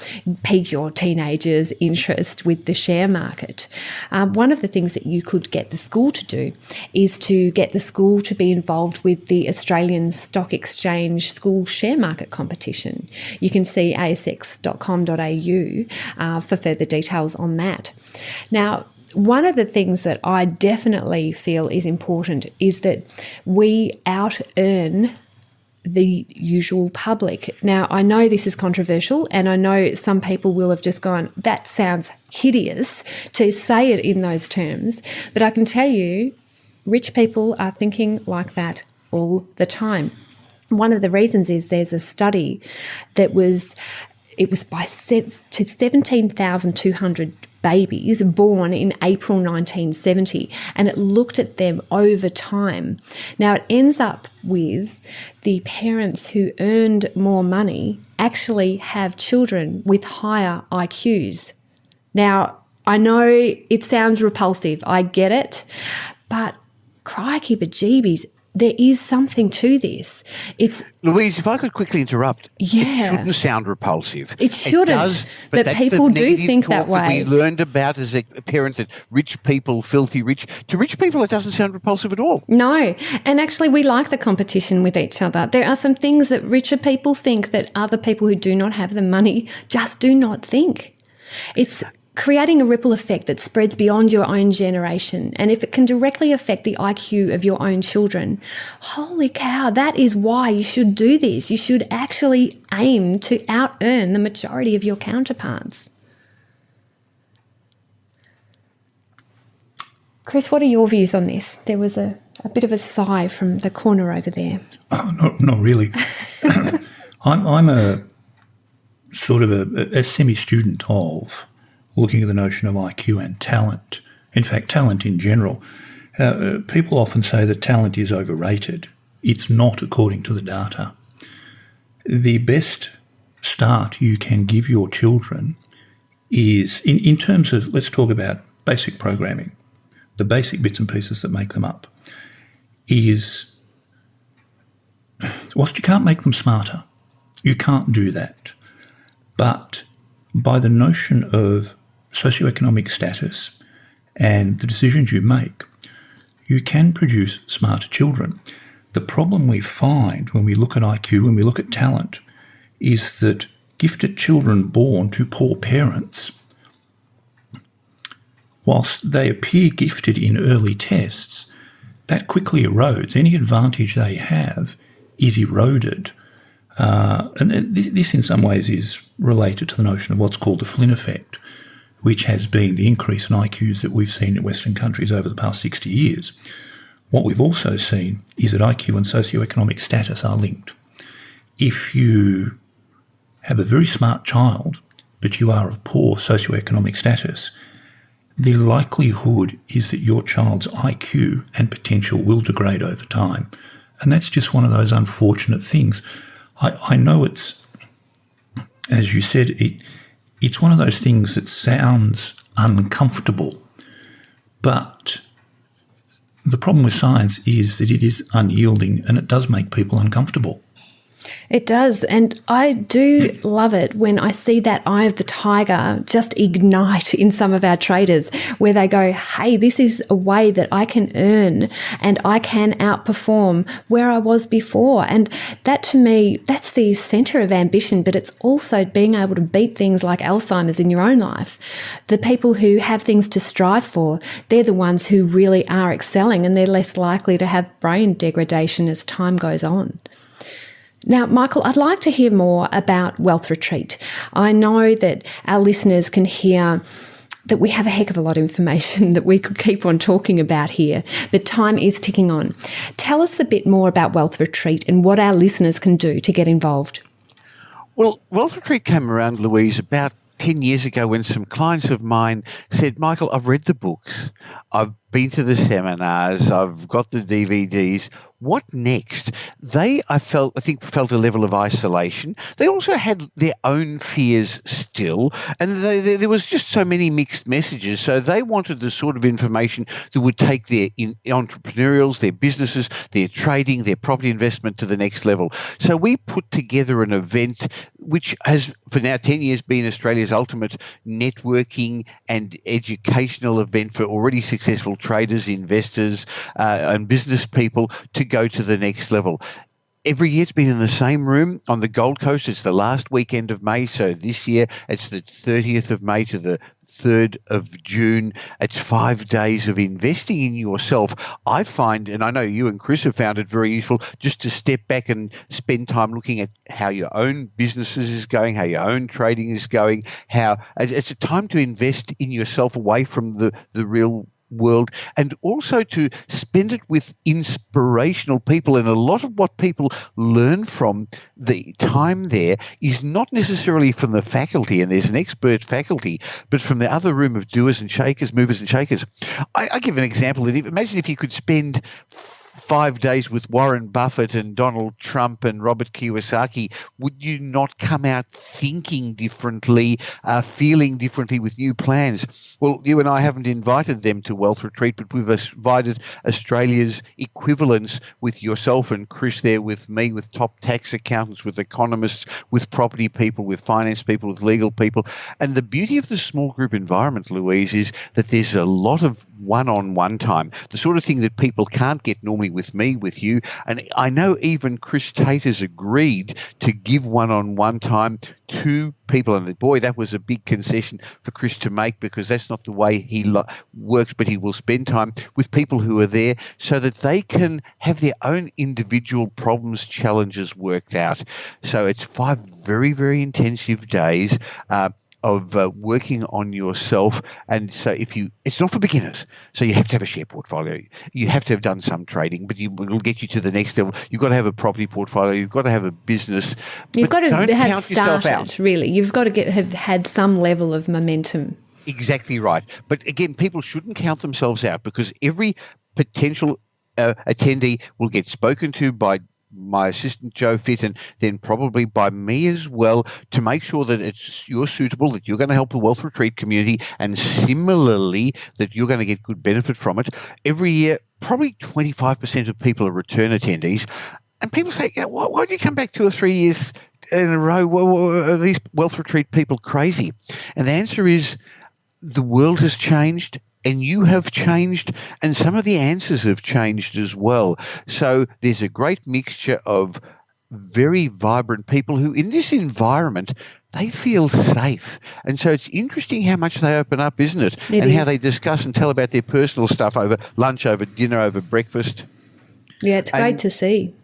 pique your teenagers' interest with the share market. One of the things that you could get the school to do is to get the school to be involved with the Australian Stock Exchange School Share Market Competition. You can see asx.com.au for further details on that. Now, one of the things that I definitely feel is important is that we out-earn the usual public. Now, I know this is controversial, and I know some people will have just gone, that sounds hideous to say it in those terms, but I can tell you, rich people are thinking like that all the time. One of the reasons is there's a study that was by 17,200 babies born in April 1970, and it looked at them over time. Now, it ends up with the parents who earned more money actually have children with higher IQs. Now, I know it sounds repulsive, I get it, but crikey bejeebies, there is something to this. It's Louise, if I could quickly interrupt, yeah. It shouldn't sound repulsive. It shouldn't, It does, but people do think that way. That we learned about as a parent that rich people, filthy rich. To rich people, it doesn't sound repulsive at all. No, and actually we like the competition with each other. There are some things that richer people think that other people who do not have the money just do not think. It's creating a ripple effect that spreads beyond your own generation. And if it can directly affect the IQ of your own children, holy cow, that is why you should do this. You should actually aim to out-earn the majority of your counterparts. Chris, what are your views on this? There was a bit of a sigh from the corner over there. Oh, not really. I'm a sort of a semi-student of looking at the notion of IQ and talent. In fact, talent in general. People often say that talent is overrated. It's not, according to the data. The best start you can give your children is, in terms of, let's talk about basic programming, the basic bits and pieces that make them up, is, whilst you can't make them smarter, you can't do that. But by the notion of socioeconomic status and the decisions you make, you can produce smarter children. The problem we find when we look at IQ, when we look at talent, is that gifted children born to poor parents, whilst they appear gifted in early tests, that quickly erodes. Any advantage they have is eroded. And this in some ways is related to the notion of what's called the Flynn effect, which has been the increase in IQs that we've seen in Western countries over the past 60 years. What we've also seen is that IQ and socioeconomic status are linked. If you have a very smart child, but you are of poor socioeconomic status, the likelihood is that your child's IQ and potential will degrade over time. And that's just one of those unfortunate things. I know it's, as you said, it's one of those things that sounds uncomfortable, but the problem with science is that it is unyielding and it does make people uncomfortable. It does, and I do love it when I see that eye of the tiger just ignite in some of our traders, where they go, hey, this is a way that I can earn and I can outperform where I was before. And that, to me, that's the centre of ambition, but it's also being able to beat things like Alzheimer's in your own life. The people who have things to strive for, they're the ones who really are excelling, and they're less likely to have brain degradation as time goes on. Now, Michael, I'd like to hear more about Wealth Retreat. I know that our listeners can hear that we have a heck of a lot of information that we could keep on talking about here, but time is ticking on. Tell us a bit more about Wealth Retreat and what our listeners can do to get involved. Well, Wealth Retreat came around, Louise, about 10 years ago when some clients of mine said, Michael, I've read the books, I've been to the seminars, I've got the DVDs. What next? They, I think, felt a level of isolation. They also had their own fears still, and there was just so many mixed messages. So they wanted the sort of information that would take their entrepreneurials, their businesses, their trading, their property investment to the next level. So we put together an event which has, for now 10 years, been Australia's ultimate networking and educational event for already successful traders, investors, and business people to go to the next level. Every year it's been in the same room on the Gold Coast. It's the last weekend of May. So this year it's the 30th of May to the 3rd of June. It's 5 days of investing in yourself. I find, and I know you and Chris have found it very useful, just to step back and spend time looking at how your own businesses is going, how your own trading is going, how it's a time to invest in yourself away from the real world, and also to spend it with inspirational people. And a lot of what people learn from the time there is not necessarily from the faculty, and there's an expert faculty, but from the other room of doers and shakers, movers and shakers. I give an example that imagine if you could spend 5 days with Warren Buffett and Donald Trump and Robert Kiyosaki, would you not come out thinking differently, feeling differently with new plans? Well, you and I haven't invited them to Wealth Retreat, but we've invited Australia's equivalents with yourself and Chris there, with me, with top tax accountants, with economists, with property people, with finance people, with legal people. And the beauty of the small group environment, Louise, is that there's a lot of one-on-one time, the sort of thing that people can't get normally with me, with you. And I know even Chris Tate has agreed to give one-on-one time to people. And boy, that was a big concession for Chris to make, because that's not the way he works, but he will spend time with people who are there so that they can have their own individual problems, challenges worked out. So it's 5 very, very intensive days of working on yourself. And so it's not for beginners. So you have to have a share portfolio. You have to have done some trading, but it will get you to the next level. You've got to have a property portfolio. You've got to have a business. You've got to have started, out. Really. You've got to have had some level of momentum. Exactly right. But again, people shouldn't count themselves out, because every potential attendee will get spoken to by my assistant Joe Fitt, and then probably by me as well, to make sure that you're suitable, that you're going to help the Wealth Retreat community, and similarly that you're going to get good benefit from it. Every year, probably 25% of people are return attendees, and people say, why do you come back 2 or 3 years in a row? Are these Wealth Retreat people crazy? And the answer is, the world has changed, and you have changed, and some of the answers have changed as well. So there's a great mixture of very vibrant people who, in this environment, they feel safe. And so it's interesting how much they open up, isn't it? How they discuss and tell about their personal stuff over lunch, over dinner, over breakfast. Yeah, it's great to see.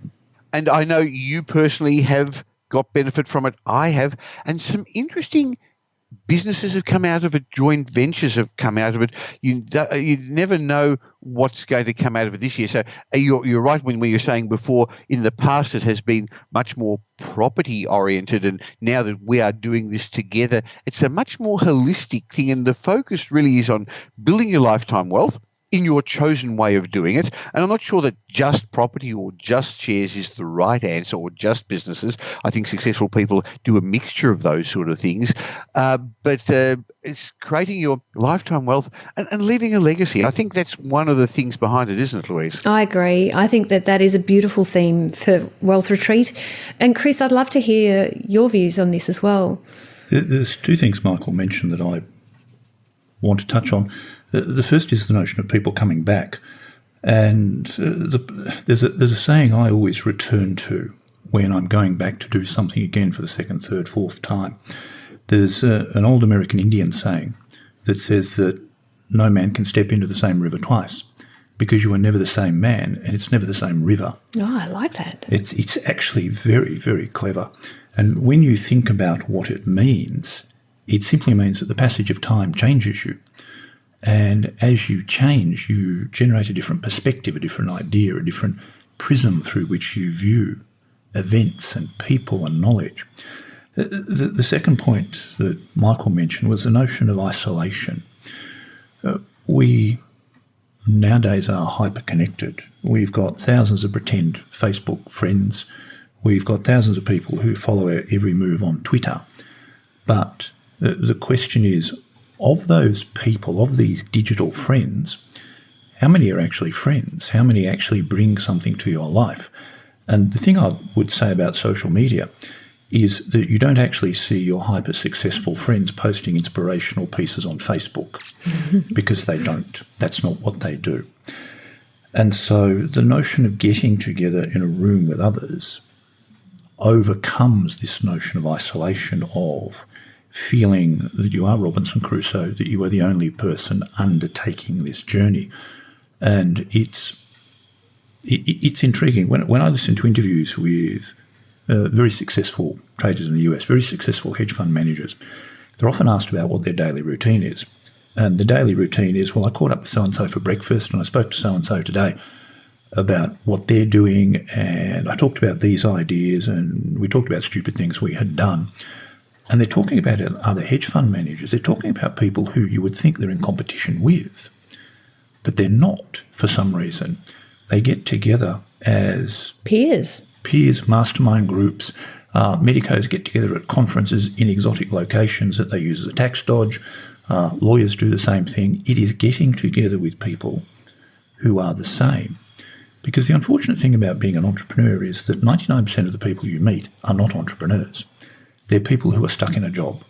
And I know you personally have got benefit from it. I have. And some interesting businesses have come out of it, joint ventures have come out of it. You never know what's going to come out of it this year. So you're right when you're saying before, in the past it has been much more property oriented, and now that we are doing this together, it's a much more holistic thing, and the focus really is on building your lifetime wealth in your chosen way of doing it. And I'm not sure that just property or just shares is the right answer, or just businesses. I think successful people do a mixture of those sort of things. But it's creating your lifetime wealth and leaving a legacy. I think that's one of the things behind it, isn't it, Louise? I agree. I think that is a beautiful theme for Wealth Retreat. And Chris, I'd love to hear your views on this as well. There's 2 things Michael mentioned that I want to touch on. The first is the notion of people coming back. And there's a saying I always return to when I'm going back to do something again for the 2nd, 3rd, 4th time. There's an old American Indian saying that says that no man can step into the same river twice, because you are never the same man and it's never the same river. Oh, I like that. It's actually very, very clever. And when you think about what it means, it simply means that the passage of time changes you. And as you change, you generate a different perspective, a different idea, a different prism through which you view events and people and knowledge. The second point that Michael mentioned was the notion of isolation. We nowadays are hyper-connected. We've got thousands of pretend Facebook friends. We've got thousands of people who follow our every move on Twitter. But the question is, of those people, of these digital friends, how many are actually friends? How many actually bring something to your life? And the thing I would say about social media is that you don't actually see your hyper-successful friends posting inspirational pieces on Facebook because they don't. That's not what they do. And so the notion of getting together in a room with others overcomes this notion of isolation, of feeling that you are Robinson Crusoe, that you are the only person undertaking this journey. And it's intriguing. When I listen to interviews with very successful traders in the US, very successful hedge fund managers, they're often asked about what their daily routine is. And the daily routine is, well, I caught up with so-and-so for breakfast and I spoke to so-and-so today about what they're doing, and I talked about these ideas, and we talked about stupid things we had done. And they're talking about other hedge fund managers. They're talking about people who you would think they're in competition with, but they're not for some reason. They get together as peers, mastermind groups. Medicos get together at conferences in exotic locations that they use as a tax dodge. Lawyers do the same thing. It is getting together with people who are the same. Because the unfortunate thing about being an entrepreneur is that 99% of the people you meet are not entrepreneurs. They're people who are stuck in a job.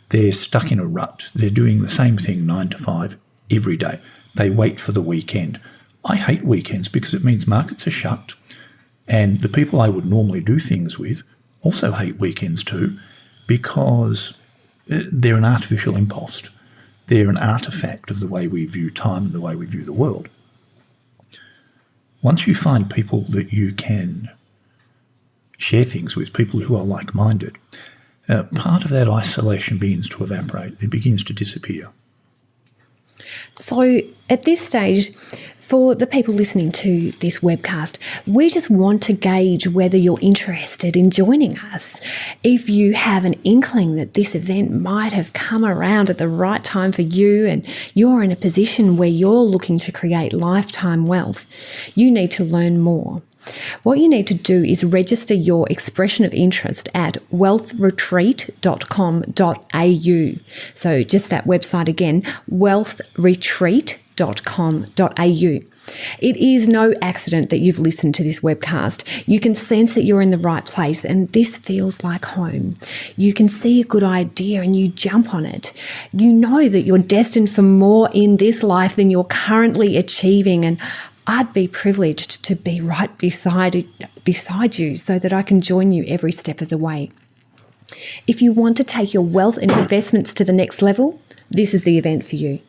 They're stuck in a rut. They're doing the same thing 9 to 5 every day. They wait for the weekend. I hate weekends because it means markets are shut, and the people I would normally do things with also hate weekends too, because they're an artificial impost. They're an artefact of the way we view time and the way we view the world. Once you find people that you can share things with, people who are like-minded, part of that isolation begins to evaporate. It begins to disappear. So at this stage, for the people listening to this webcast, we just want to gauge whether you're interested in joining us. If you have an inkling that this event might have come around at the right time for you and you're in a position where you're looking to create lifetime wealth, you need to learn more. What you need to do is register your expression of interest at wealthretreat.com.au. So just that website again, wealthretreat.com.au. It is no accident that you've listened to this webcast. You can sense that you're in the right place and this feels like home. You can see a good idea and you jump on it. You know that you're destined for more in this life than you're currently achieving, and I'd be privileged to be right beside you so that I can join you every step of the way. If you want to take your wealth and investments to the next level, this is the event for you.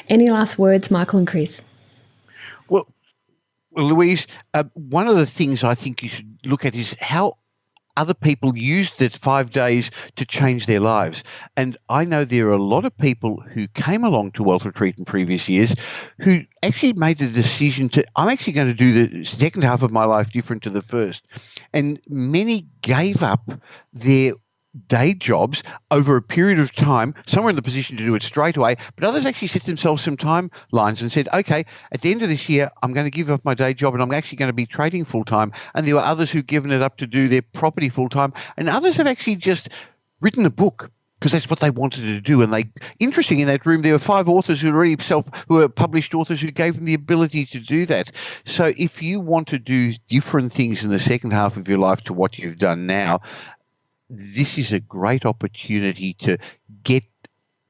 Any last words, Michael and Chris? Well, Louise, one of the things I think you should look at is how other people used the 5 days to change their lives. And I know there are a lot of people who came along to Wealth Retreat in previous years who actually made the decision to, I'm actually going to do the second half of my life different to the first. And many gave up their day jobs over a period of time. Some were in the position to do it straight away, but others actually set themselves some timelines and said, okay, at the end of this year, I'm going to give up my day job and I'm actually going to be trading full time. And there were others who've given it up to do their property full time. And others have actually just written a book because that's what they wanted to do. And interesting, in that room, there were 5 authors who were published authors who gave them the ability to do that. So if you want to do different things in the second half of your life to what you've done now, this is a great opportunity to get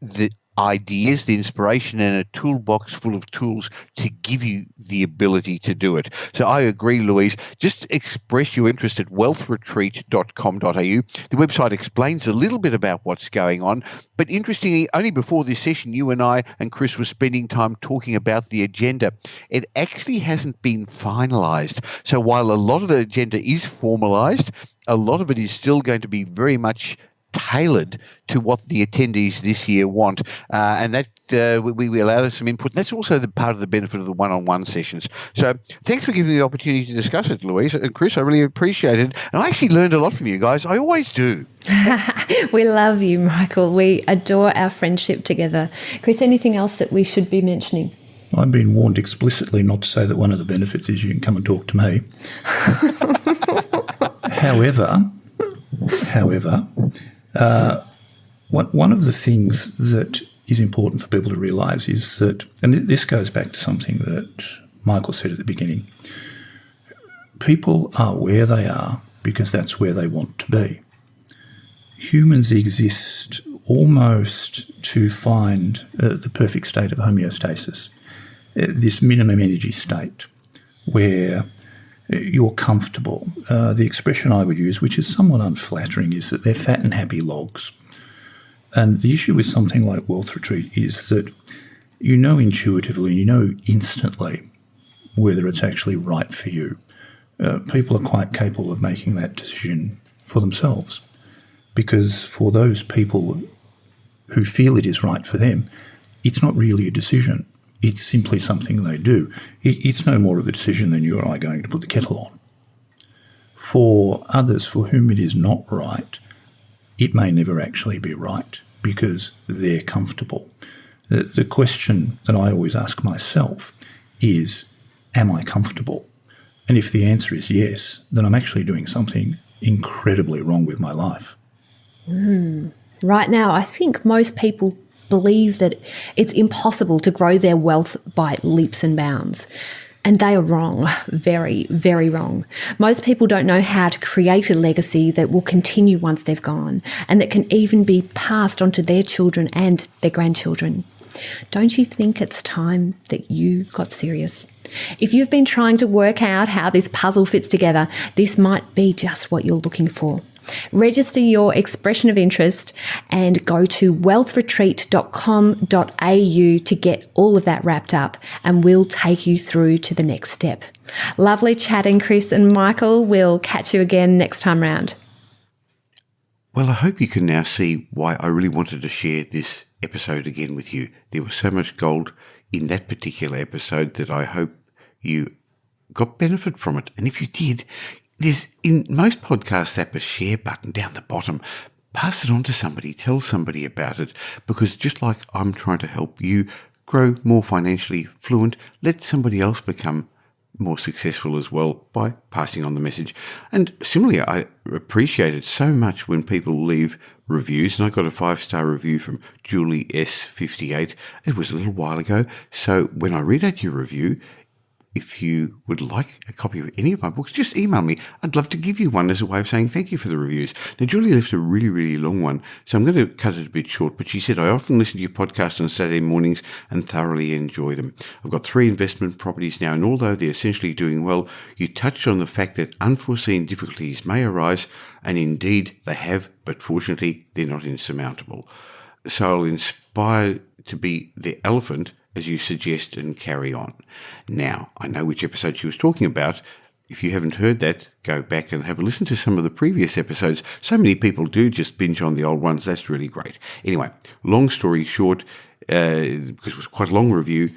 the ideas, the inspiration, and a toolbox full of tools to give you the ability to do it. So I agree, Louise. Just express your interest at wealthretreat.com.au. The website explains a little bit about what's going on, but interestingly, only before this session, you and I and Chris were spending time talking about the agenda. It actually hasn't been finalised. So while a lot of the agenda is formalised, a lot of it is still going to be very much tailored to what the attendees this year want, and that we allow them some input. That's also the part of the benefit of the one-on-one sessions. So thanks for giving me the opportunity to discuss it, Louise and Chris. I really appreciate it, and I actually learned a lot from you guys. I always do. We love you, Michael. We adore our friendship together. Chris, anything else that we should be mentioning? I've been warned explicitly not to say that one of the benefits is you can come and talk to me. However, one of the things that is important for people to realise is that, and this goes back to something that Michael said at the beginning, people are where they are because that's where they want to be. Humans exist almost to find the perfect state of homeostasis, this minimum energy state where you're comfortable. The expression I would use, which is somewhat unflattering, is that they're fat and happy logs. And the issue with something like Wealth Retreat is that you know intuitively, you know instantly whether it's actually right for you. People are quite capable of making that decision for themselves, because for those people who feel it is right for them, it's not really a decision. It's simply something they do. It's no more of a decision than you or I going to put the kettle on. For others for whom it is not right, it may never actually be right because they're comfortable. The question that I always ask myself is, am I comfortable? And if the answer is yes, then I'm actually doing something incredibly wrong with my life. Right now, I think most people believe that it's impossible to grow their wealth by leaps and bounds. And they are wrong, very, very wrong. Most people don't know how to create a legacy that will continue once they've gone and that can even be passed on to their children and their grandchildren. Don't you think it's time that you got serious? If you've been trying to work out how this puzzle fits together, this might be just what you're looking for. Register your expression of interest and go to wealthretreat.com.au to get all of that wrapped up, and we'll take you through to the next step. Lovely chatting, Chris and Michael. We'll catch you again next time round. Well, I hope you can now see why I really wanted to share this episode again with you. There was so much gold in that particular episode that I hope you got benefit from it. And if you did, there's in most podcasts app a share button down the bottom. Pass it on to somebody, tell somebody about it, because just like I'm trying to help you grow more financially fluent, let somebody else become more successful as well by passing on the message. And similarly, I appreciate it so much when people leave reviews, and I got a 5-star review from Julie S58. It was a little while ago, so when I read out your review, if you would like a copy of any of my books, just email me. I'd love to give you one as a way of saying thank you for the reviews. Now, Julie left a really, really long one, so I'm going to cut it a bit short, but she said, I often listen to your podcast on Saturday mornings and thoroughly enjoy them. I've got 3 investment properties now, and although they're essentially doing well, you touched on the fact that unforeseen difficulties may arise, and indeed they have, but fortunately they're not insurmountable. So I'll inspire to be the elephant as you suggest and carry on. Now, I know which episode she was talking about. If you haven't heard that, go back and have a listen to some of the previous episodes. So many people do just binge on the old ones. That's really great. Anyway, long story short, because it was quite a long review,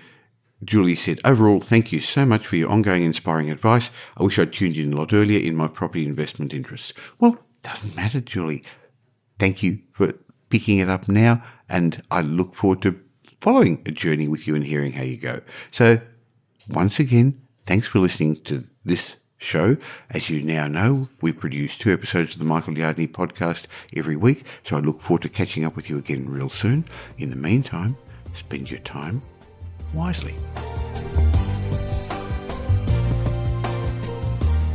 Julie said, overall, thank you so much for your ongoing inspiring advice. I wish I'd tuned in a lot earlier in my property investment interests. Well, doesn't matter, Julie. Thank you for picking it up now, and I look forward to following a journey with you and hearing how you go. So once again, thanks for listening to this show. As you now know, we produce 2 episodes of the Michael Yardney podcast every week, so I look forward to catching up with you again real soon. In the meantime, spend your time wisely.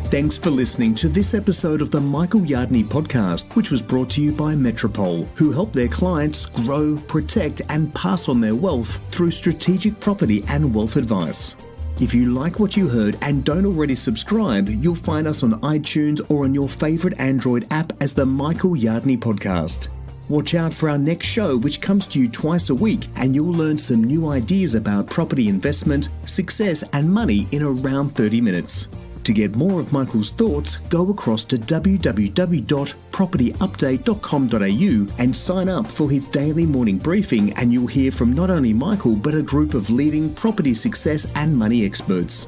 Thanks for listening to this episode of the Michael Yardney podcast, which was brought to you by Metropole, who help their clients grow, protect, and pass on their wealth through strategic property and wealth advice. If you like what you heard and don't already subscribe, you'll find us on iTunes or on your favourite Android app as the Michael Yardney podcast. Watch out for our next show, which comes to you twice a week, and you'll learn some new ideas about property investment, success, and money in around 30 minutes. To get more of Michael's thoughts, go across to www.propertyupdate.com.au and sign up for his daily morning briefing, and you'll hear from not only Michael but a group of leading property success and money experts.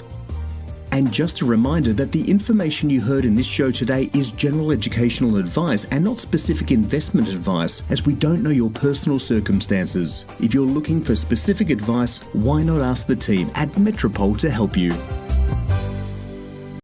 And just a reminder that the information you heard in this show today is general educational advice and not specific investment advice, as we don't know your personal circumstances. If you're looking for specific advice, why not ask the team at Metropole to help you?